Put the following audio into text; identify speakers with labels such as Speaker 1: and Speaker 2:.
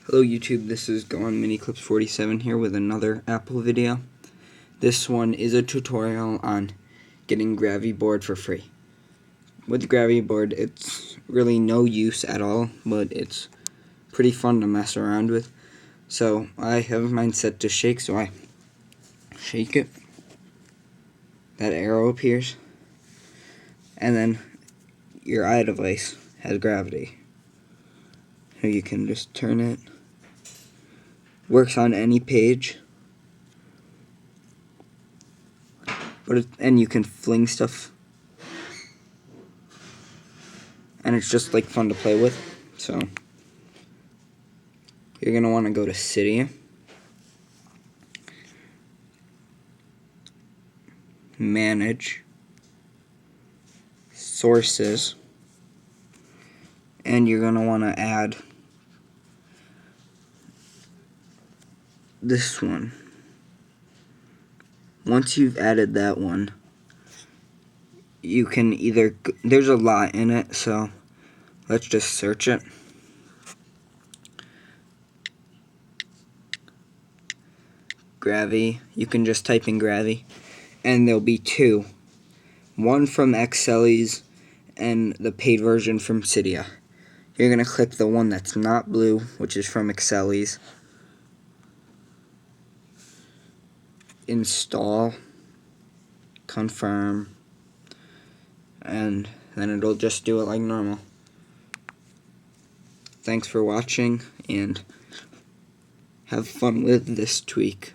Speaker 1: Hello YouTube, this is Gone Mini Clips 47 here with another Apple video. This one is a tutorial on getting GraviBoard for free. With GraviBoard, it's really no use at all, but it's pretty fun to mess around with. So I have mine set to shake, so I shake it. That arrow appears. And then your iDevice has gravity. So you can just turn it. Works on any page, and you can fling stuff, and it's just like fun to play with. So you're gonna want to go to Cydia, Manage, Sources, and you're gonna want to add this one. Once you've added that one, you can either, there's a lot in it, so let's just search it. Gravi, you can just type in Gravi, and there'll be two. One from Excelis and the paid version from Cydia. You're going to click the one that's not blue, which is from Excelis. Install, confirm, and then it'll just do it like normal. Thanks for watching, and have fun with this tweak.